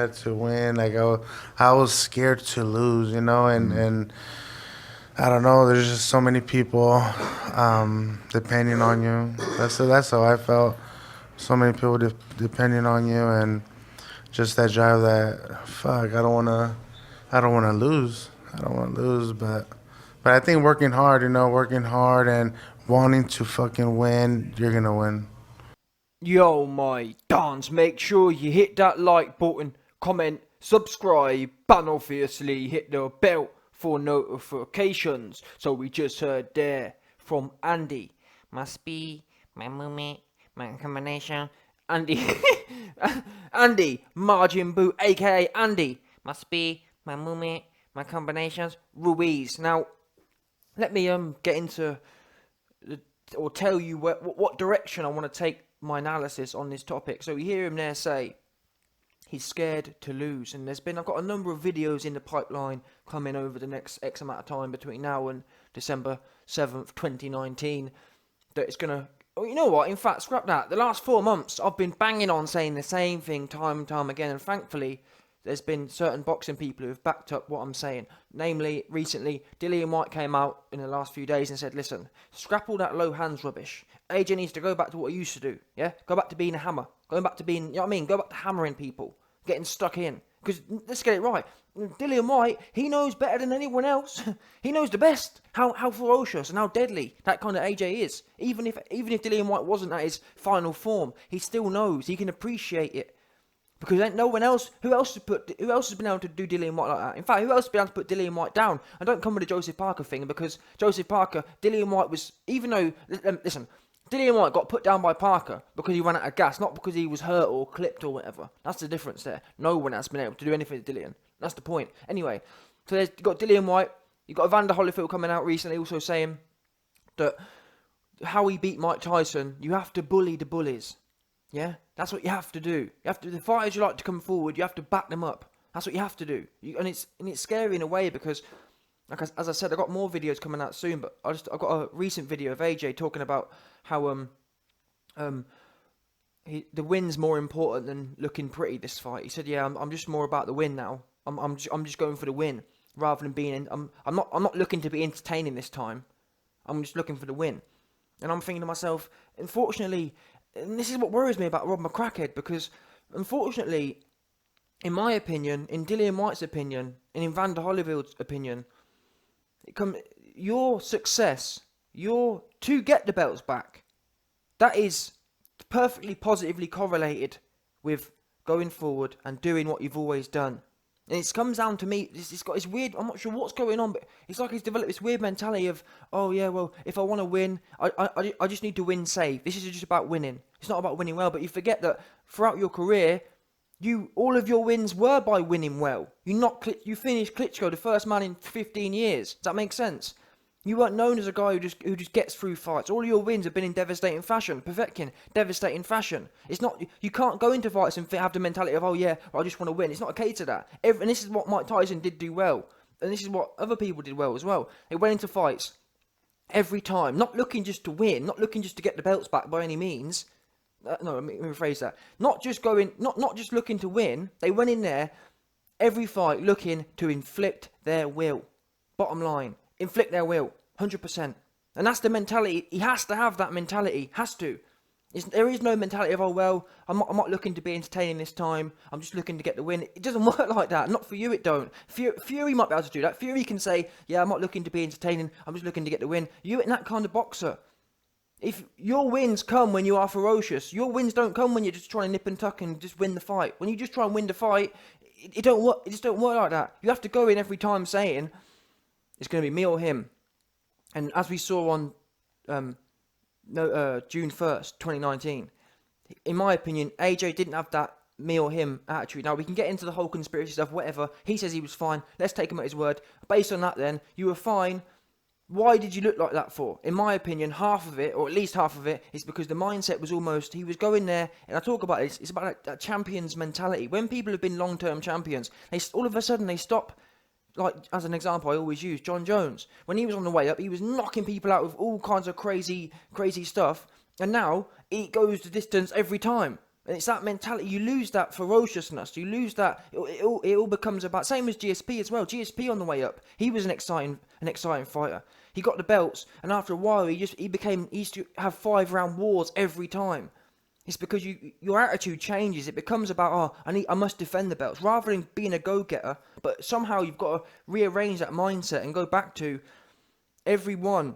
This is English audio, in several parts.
had to win. Like I was scared to lose, and I don't know. There's just so many people depending on you. That's how I felt. So many people depending on you, and just that drive. That fuck. I don't wanna lose. I don't wanna lose, but I think working hard and wanting to fucking win, you're gonna win. Yo, my dance, make sure you hit that like button, comment, subscribe, and obviously hit the bell for notifications. So we just heard there from Andy. Must be my movement, my combination. Andy, Andy, Margin Boot, aka Andy. Must be my movement, my combinations. Ruiz. Now, let me get into or tell you what direction I want to take my analysis on this topic. So you hear him there say he's scared to lose, and I've got a number of videos in the pipeline coming over the next X amount of time between now and December 7th, 2019. That it's gonna. Oh, you know what? In fact, scrap that. The last 4 months, I've been banging on saying the same thing time and time again, and thankfully, there's been certain boxing people who have backed up what I'm saying. Namely, recently, Dillian White came out in the last few days and said, listen, scrap all that low hands rubbish. AJ needs to go back to what he used to do, yeah? Go back to being a hammer. Going back to being, you know what I mean? Go back to hammering people. Getting stuck in. Because, let's get it right, Dillian White, he knows better than anyone else. He knows the best how ferocious and how deadly that kind of AJ is. Even if Dillian White wasn't at his final form, he still knows. He can appreciate it. Because ain't no one else. Who else has been able to do Dillian White like that? In fact, who else has been able to put Dillian White down? And don't come with the Joseph Parker thing, because Joseph Parker, Dillian White was, even though, listen, Dillian White got put down by Parker because he ran out of gas, not because he was hurt or clipped or whatever. That's the difference there. No one has been able to do anything to Dillian. That's the point. Anyway, so you've got Dillian White. You've got Evander Holyfield coming out recently also saying that how he beat Mike Tyson, you have to bully the bullies. Yeah, that's what you have to do. You have to, the fighters you like to come forward, you have to back them up. That's what you have to do. And it's scary in a way because, like as I said, I got more videos coming out soon. But I got a recent video of AJ talking about how the win's more important than looking pretty this fight. He said, yeah, I'm just more about the win now. I'm just going for the win rather than being. I'm not looking to be entertaining this time. I'm just looking for the win. And I'm thinking to myself, unfortunately. And this is what worries me about Rob McCrackhead, because unfortunately, in my opinion, in Dillian White's opinion, and in Vander Holyfield's opinion, your success, to get the belts back, that is perfectly positively correlated with going forward and doing what you've always done. And it comes down to me, it's got this weird, I'm not sure what's going on, but it's like he's developed this weird mentality of, oh yeah, well, if I want to win, I just need to win safe. This is just about winning. It's not about winning well, but you forget that throughout your career, all of your wins were by winning well. You finished Klitschko, the first man in 15 years. Does that make sense? You weren't known as a guy who just gets through fights. All of your wins have been in devastating fashion. Povetkin, devastating fashion. It's not, you can't go into fights and have the mentality of, oh yeah, I just want to win. It's not a case of that. And this is what Mike Tyson did do well. And this is what other people did well as well. They went into fights every time, not looking just to win, not looking just to get the belts back by any means. No, let me rephrase that. Not just looking to win. They went in there every fight looking to inflict their will. Bottom line. Inflict their will, 100%. And that's the mentality. He has to have that mentality. Has to. There is no mentality of, oh, well, I'm not looking to be entertaining this time. I'm just looking to get the win. It doesn't work like that. Not for you, it don't. Fury might be able to do that. Fury can say, yeah, I'm not looking to be entertaining. I'm just looking to get the win. You ain't that kind of boxer. If your wins come when you are ferocious, your wins don't come when you're just trying to nip and tuck and just win the fight. When you just try and win the fight, it don't work. It just don't work like that. You have to go in every time saying, it's going to be me or him. And as we saw on June 1st, 2019, in my opinion, AJ didn't have that me or him attitude. Now, we can get into the whole conspiracy stuff, whatever. He says he was fine. Let's take him at his word. Based on that, then, you were fine. Why did you look like that for? In my opinion, half of it, or at least half of it, is because the mindset was almost, he was going there, and I talk about this, it's about that champion's mentality. When people have been long-term champions, all of a sudden they stop. Like, as an example, I always use John Jones. When he was on the way up, he was knocking people out with all kinds of crazy stuff. And now, he goes the distance every time. And it's that mentality. You lose that ferociousness. You lose that. It all becomes about, same as GSP as well. GSP on the way up, he was an exciting fighter. He got the belts, and after a while, he used to have 5-round wars every time. It's because your attitude changes. It becomes about, I must defend the belts, rather than being a go-getter. But somehow you've got to rearrange that mindset and go back to everyone,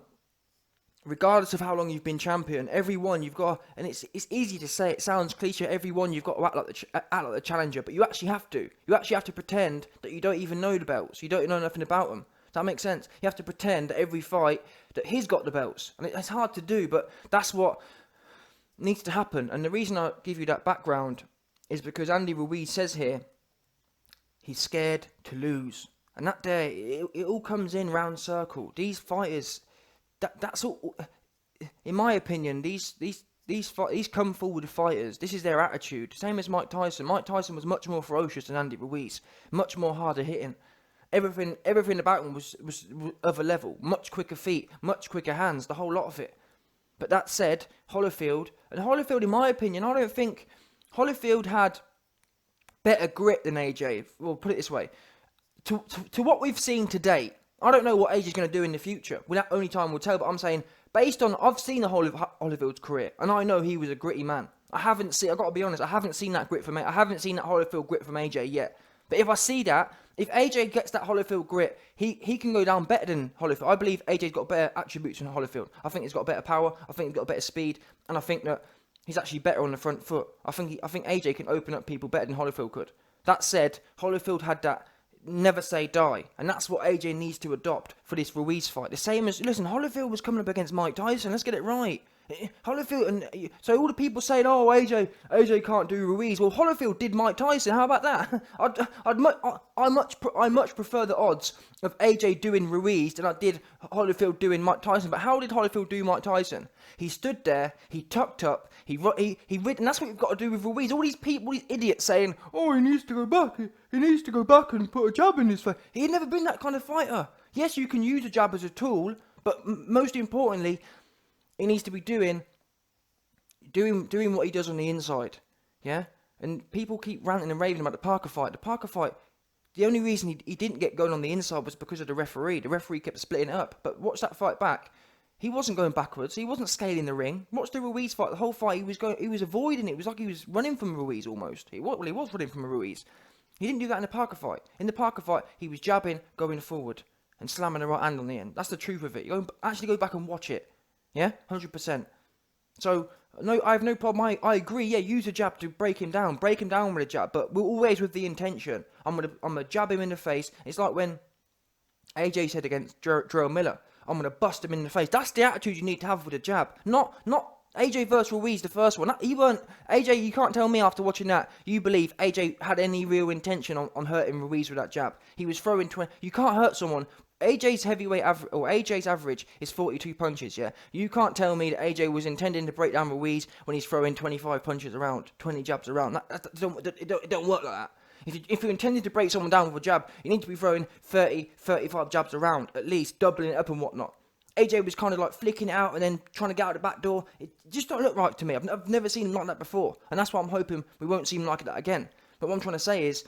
regardless of how long you've been champion. Everyone you've got, and it's easy to say. It sounds cliche. Everyone you've got to act like the challenger, but you actually have to. You actually have to pretend that you don't even know the belts. You don't know nothing about them. Does that make sense? You have to pretend that every fight that he's got the belts, and it's hard to do, but that's what needs to happen. And the reason I give you that background is because Andy Ruiz says here he's scared to lose, and that day it all comes in round circle. These fighters, that's all. In my opinion, these come forward fighters. This is their attitude. Same as Mike Tyson. Mike Tyson was much more ferocious than Andy Ruiz, much more harder hitting. Everything about him was of a level. Much quicker feet, much quicker hands, the whole lot of it. But that said, Holyfield, in my opinion, I don't think Holyfield had better grit than AJ. Well, put it this way. To what we've seen to date, I don't know what AJ's going to do in the future. Well, that only time will tell, but I'm saying, based on, I've seen the Holyfield's career, and I know he was a gritty man. I've got to be honest, I haven't seen that grit from AJ. I haven't seen that Holyfield grit from AJ yet. But if I see that, if AJ gets that Holyfield grit, he can go down better than Holyfield. I believe AJ's got better attributes than Holyfield. I think he's got better power. I think he's got better speed, and I think that he's actually better on the front foot. I think AJ can open up people better than Holyfield could. That said, Holyfield had that never say die, and that's what AJ needs to adopt for this Ruiz fight. The same as, listen, Holyfield was coming up against Mike Tyson. Let's get it right. Holyfield, and so all the people saying, "Oh, AJ can't do Ruiz." Well, Holyfield did Mike Tyson. How about that? I much prefer the odds of AJ doing Ruiz than I did Holyfield doing Mike Tyson. But how did Holyfield do Mike Tyson? He stood there, he tucked up, he and that's what you've got to do with Ruiz. All these people, these idiots saying, "Oh, he needs to go back. He needs to go back and put a jab in his face." He'd never been that kind of fighter. Yes, you can use a jab as a tool, but most importantly, he needs to be doing what he does on the inside, yeah? And people keep ranting and raving about the Parker fight. The Parker fight, the only reason he didn't get going on the inside was because of the referee. The referee kept splitting it up. But watch that fight back. He wasn't going backwards. He wasn't scaling the ring. Watch the Ruiz fight. The whole fight, he was avoiding it. It was like he was running from Ruiz almost. He was running from Ruiz. He didn't do that in the Parker fight. In the Parker fight, he was jabbing, going forward, and slamming the right hand on the end. That's the truth of it. Actually go back and watch it. Yeah, 100%. So, no, I have no problem. I agree. Yeah, use a jab to break him down with a jab, but we're always with the intention. I'm gonna jab him in the face. It's like when AJ said against Jarrell Miller, "I'm gonna bust him in the face." That's the attitude you need to have with a jab. Not AJ versus Ruiz, the first one. AJ. You can't tell me after watching that you believe AJ had any real intention on hurting Ruiz with that jab. He was throwing 20. You can't hurt someone. AJ's average is 42 punches, yeah? You can't tell me that AJ was intending to break down Ruiz when he's throwing 25 punches around, 20 jabs around. It don't work like that. If you're intending to break someone down with a jab, you need to be throwing 30, 35 jabs around, at least, doubling it up and whatnot. AJ was kind of like flicking it out and then trying to get out the back door. It just don't look right to me. I've never seen him like that before, and that's why I'm hoping we won't see him like that again. But what I'm trying to say is,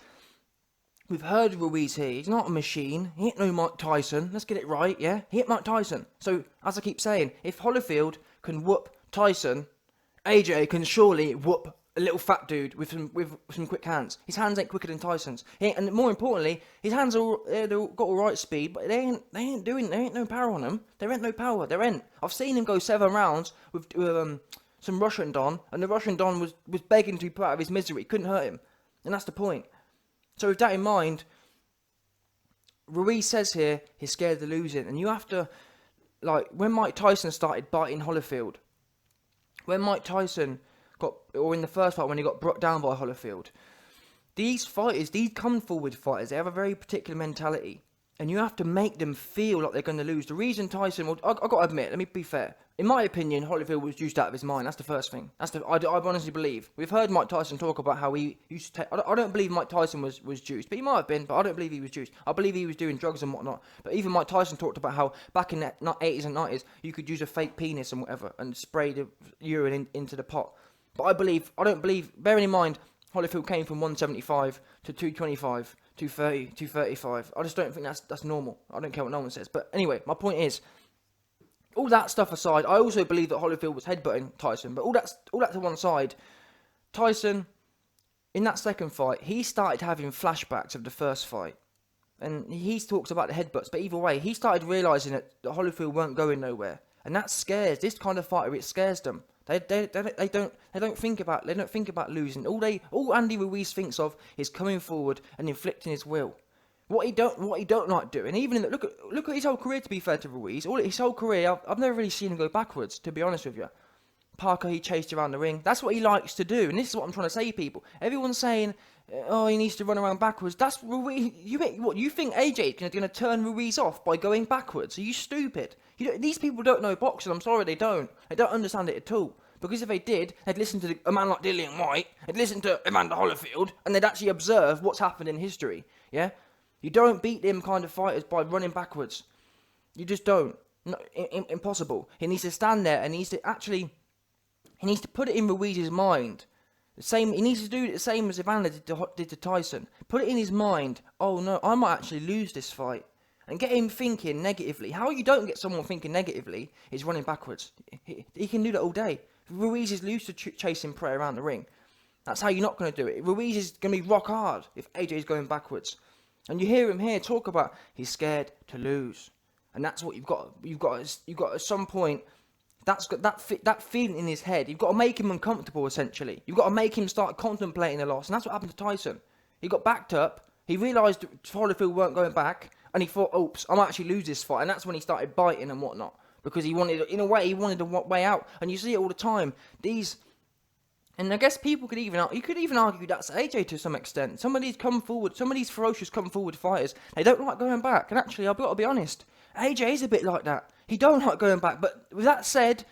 we've heard Ruiz here. He's not a machine. He ain't no Mike Tyson. Let's get it right, yeah? He ain't Mike Tyson. So, as I keep saying, if Holyfield can whoop Tyson, AJ can surely whoop a little fat dude with some quick hands. His hands ain't quicker than Tyson's. And more importantly, his hands they've got all right speed, but there ain't no power on them. There ain't no power. There ain't. I've seen him go 7 rounds with some Russian Don, and the Russian Don was begging to be put out of his misery. Couldn't hurt him. And that's the point. So with that in mind, Ruiz says here he's scared of losing, and you have to, like, when Mike Tyson started biting Holyfield, when Mike Tyson in the first fight when he got brought down by Holyfield, these come forward fighters, they have a very particular mentality, and you have to make them feel like they're going to lose. The reason Tyson, I got to admit, let me be fair. In my opinion, Holyfield was juiced out of his mind. That's the first thing. I honestly believe. We've heard Mike Tyson talk about how he used to take. I don't believe Mike Tyson was juiced, but he might have been. But I don't believe he was juiced. I believe he was doing drugs and whatnot. But even Mike Tyson talked about how back in the 80s and 90s, you could use a fake penis and whatever and spray the urine into the pot. But I don't believe, bearing in mind, Holyfield came from 175 to 225, 230, 235. I just don't think that's normal. I don't care what no one says. But anyway, my point is, all that stuff aside, I also believe that Holyfield was headbutting Tyson. But all that to one side, Tyson, in that second fight, he started having flashbacks of the first fight. And he talks about the headbutts, but either way, he started realising that Holyfield weren't going nowhere. And that scares this kind of fighter. It scares them. They don't think about losing. All Andy Ruiz thinks of is coming forward and inflicting his will. What he don't like doing. Even look at his whole career. To be fair to Ruiz, his whole career, I've never really seen him go backwards. To be honest with you, Parker, he chased around the ring. That's what he likes to do. And this is what I'm trying to say, people. Everyone's saying, oh, he needs to run around backwards. That's Ruiz. You think AJ is going to turn Ruiz off by going backwards? Are you stupid? These people don't know boxing. I'm sorry, they don't. They don't understand it at all. Because if they did, they'd listen to a man like Dillian White, they'd listen to Evander Holyfield, and they'd actually observe what's happened in history. Yeah? You don't beat them kind of fighters by running backwards. You just don't. No, impossible. He needs to stand there and he needs to put it in Ruiz's mind. He needs to do the same as Evander did to Tyson. Put it in his mind, oh no, I might actually lose this fight. And get him thinking negatively. How you don't get someone thinking negatively is running backwards. He can do that all day. Ruiz is used to chasing prey around the ring. That's how you're not going to do it. Ruiz is going to be rock hard if AJ is going backwards. And you hear him here talk about he's scared to lose. And that's what you've got at some point. That's got that feeling in his head. You've got to make him uncomfortable, essentially. You've got to make him start contemplating a loss. And that's what happened to Tyson. He got backed up. He realised Holyfield weren't going back. And he thought, oops, I might actually lose this fight. And that's when he started biting and whatnot. Because he wanted a way out. And you see it all the time. And I guess you could even argue that's AJ to some extent. Some of these ferocious come forward fighters, they don't like going back. And actually, I've got to be honest, AJ is a bit like that. He don't like going back. But with that said,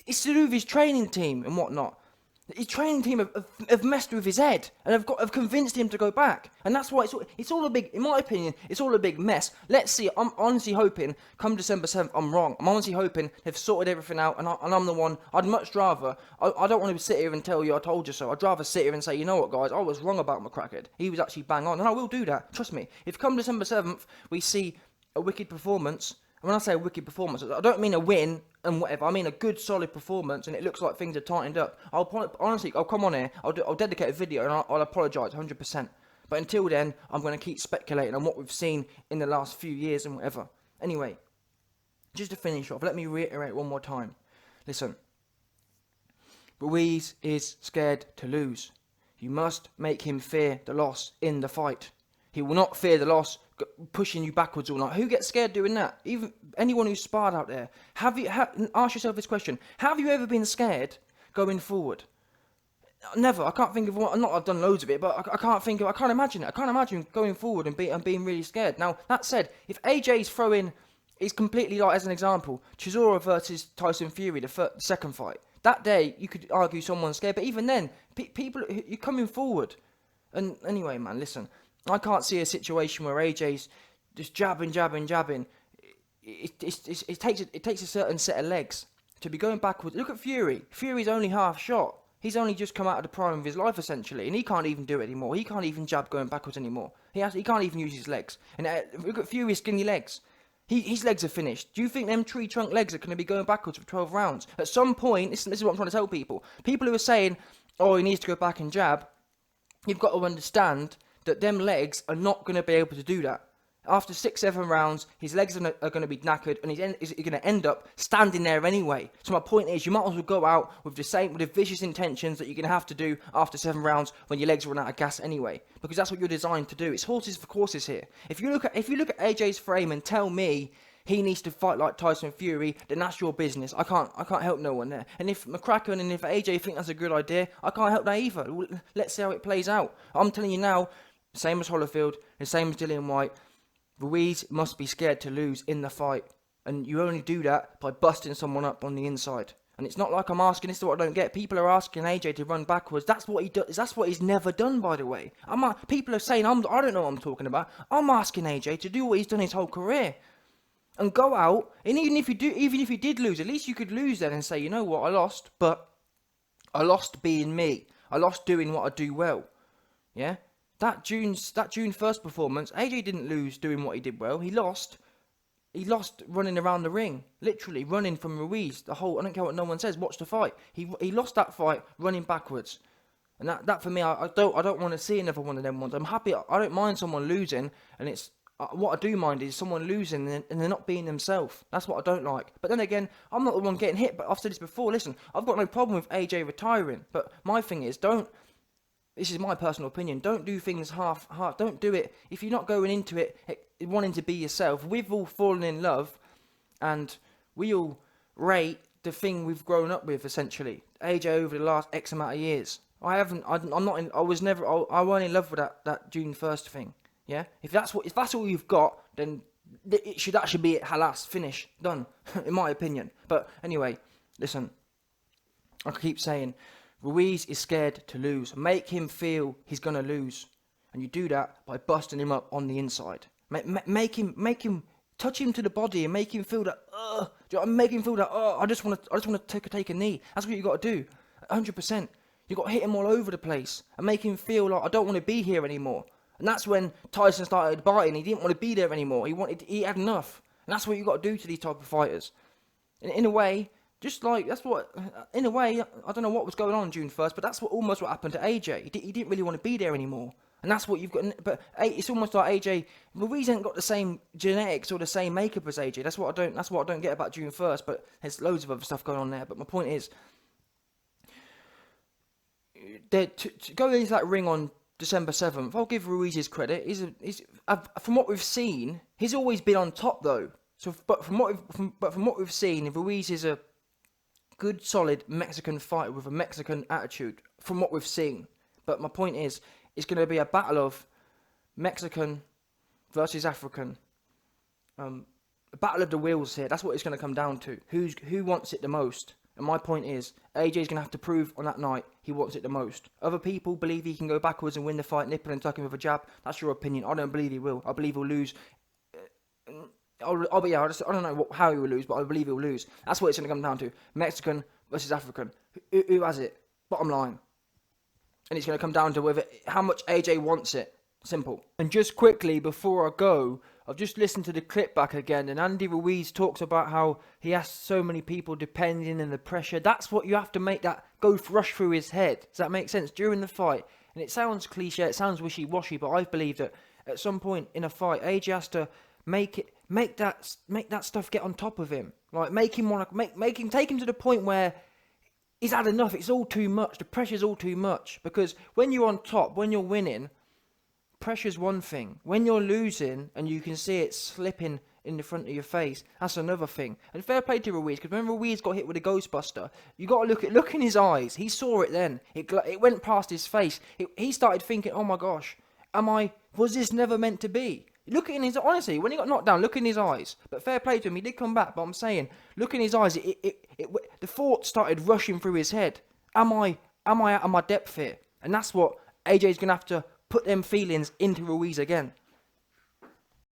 it's to do with his training team and whatnot. His training team have messed with his head and have convinced him to go back. And that's why it's all a big, in my opinion, it's all a big mess. Let's see, I'm honestly hoping, come December 7th, I'm wrong. I'm honestly hoping they've sorted everything out and I'm the one. I'd much rather, I don't want to sit here and tell you I told you so. I'd rather sit here and say, you know what guys, I was wrong about McCracken. He was actually bang on. And I will do that, trust me. If come December 7th, we see a wicked performance, and when I say a wicked performance, I don't mean a win and whatever. I mean a good, solid performance, and it looks like things are tightened up. I'll come on here. I'll dedicate a video, and I'll apologise 100%. But until then, I'm going to keep speculating on what we've seen in the last few years and whatever. Anyway, just to finish off, let me reiterate one more time. Listen, Ruiz is scared to lose. You must make him fear the loss in the fight. He will not fear the loss pushing you backwards all night. Who gets scared doing that? Even anyone who's sparred out there. Ask yourself this question. Have you ever been scared going forward? Never. I can't think of one. I've done loads of it, but I can't imagine it. I can't imagine going forward and being really scared. Now, that said, if AJ's throwing is completely like, as an example, Chisora versus Tyson Fury, the second fight. That day, you could argue someone's scared, but even then, people, you're coming forward. And anyway, man, listen. I can't see a situation where AJ's just jabbing. It takes a certain set of legs to be going backwards. Look at Fury. Fury's only half shot. He's only just come out of the prime of his life, essentially, and he can't even do it anymore. He can't even jab going backwards anymore. He can't even use his legs. And look at Fury's skinny legs. His legs are finished. Do you think them tree trunk legs are going to be going backwards for 12 rounds? At some point, this is what I'm trying to tell people. People who are saying, oh, he needs to go back and jab, you've got to understand that them legs are not going to be able to do that. After 6-7 rounds, his legs are going to be knackered, and he's going to end up standing there anyway. So my point is, you might as well go out with the vicious intentions that you're going to have to do after 7 rounds when your legs run out of gas anyway, because that's what you're designed to do. It's horses for courses here. If you look at AJ's frame and tell me he needs to fight like Tyson Fury, then that's your business. I can't help no one there. And if McCracken and if AJ think that's a good idea, I can't help that either. Let's see how it plays out. I'm telling you now. Same as Holyfield, and same as Dillian White, Ruiz must be scared to lose in the fight. And you only do that by busting someone up on the inside. And it's not like I'm asking, this is what I don't get. People are asking AJ to run backwards. That's what he does. That's what he's never done, by the way. People are saying, I don't know what I'm talking about. I'm asking AJ to do what he's done his whole career. And go out, and even if you did lose, at least you could lose then and say, you know what, I lost, but I lost being me. I lost doing what I do well. Yeah? That June 1st performance, AJ didn't lose doing what he did well. He lost running around the ring, literally running from Ruiz. I don't care what no one says. Watch the fight. He lost that fight running backwards, and that for me, I don't want to see another one of them ones. I'm happy. I don't mind someone losing, and it's what I do mind is someone losing and they're not being themselves. That's what I don't like. But then again, I'm not the one getting hit. But I've said this before. Listen, I've got no problem with AJ retiring, but my thing is don't. This is my personal opinion. Don't do things half. Don't do it if you're not going into it wanting to be yourself. We've all fallen in love, and we all rate the thing we've grown up with. Essentially, AJ over the last X amount of years. I haven't. I'm not. I was never. I weren't in love with that June 1st thing. Yeah. If that's all you've got, then that should be it. Halas, finish, done. In my opinion. But anyway, listen. I keep saying. Ruiz is scared to lose. Make him feel he's going to lose. And you do that by busting him up on the inside. Make him, touch him to the body and make him feel that, make him feel that, I just want to take a knee. That's what you got to do. 100%. You got to hit him all over the place and make him feel like, I don't want to be here anymore. And that's when Tyson started biting. He didn't want to be there anymore. He had enough. And that's what you got to do to these type of fighters. In a way, just like, that's what, in a way, I don't know what was going on June 1st, but that's almost what happened to AJ. He didn't really want to be there anymore. And that's what you've got, but it's almost like AJ, Ruiz ain't got the same genetics or the same makeup as AJ. That's what I don't get about June 1st, but there's loads of other stuff going on there. But my point is, to go into that ring on December 7th, I'll give Ruiz his credit. From what we've seen, he's always been on top though. So, but from what we've seen, Ruiz is a good, solid Mexican fighter with a Mexican attitude, from what we've seen. But my point is, it's going to be a battle of Mexican versus African. A battle of the wheels here. That's what it's going to come down to. Who wants it the most? And my point is, AJ's going to have to prove on that night he wants it the most. Other people believe he can go backwards and win the fight, nip and tuck him with a jab. That's your opinion. I don't believe he will. I believe he'll lose. I don't know how he will lose, but I believe he'll lose. That's what it's going to come down to. Mexican versus African. Who has it? Bottom line. And it's going to come down to how much AJ wants it. Simple. And just quickly, before I go, I've just listened to the clip back again, and Andy Ruiz talks about how he has so many people depending on the pressure. That's what you have to make that rush through his head. Does that make sense? During the fight. And it sounds cliche, it sounds wishy-washy, but I believe that at some point in a fight, AJ has to make that stuff get on top of him. Like, take him to the point where he's had enough. It's all too much. The pressure's all too much. Because when you're on top, when you're winning, pressure's one thing. When you're losing and you can see it slipping in the front of your face, that's another thing. And fair play to Ruiz, because when Ruiz got hit with a Ghostbuster, you got to look in his eyes. He saw it then. It went past his face. He started thinking, oh my gosh, was this never meant to be? Look in his, honestly, when he got knocked down, look in his eyes. But fair play to him, he did come back. But I'm saying, look in his eyes. The thoughts started rushing through his head. Am I out of my depth here? And that's what AJ's gonna have to put them feelings into Ruiz again.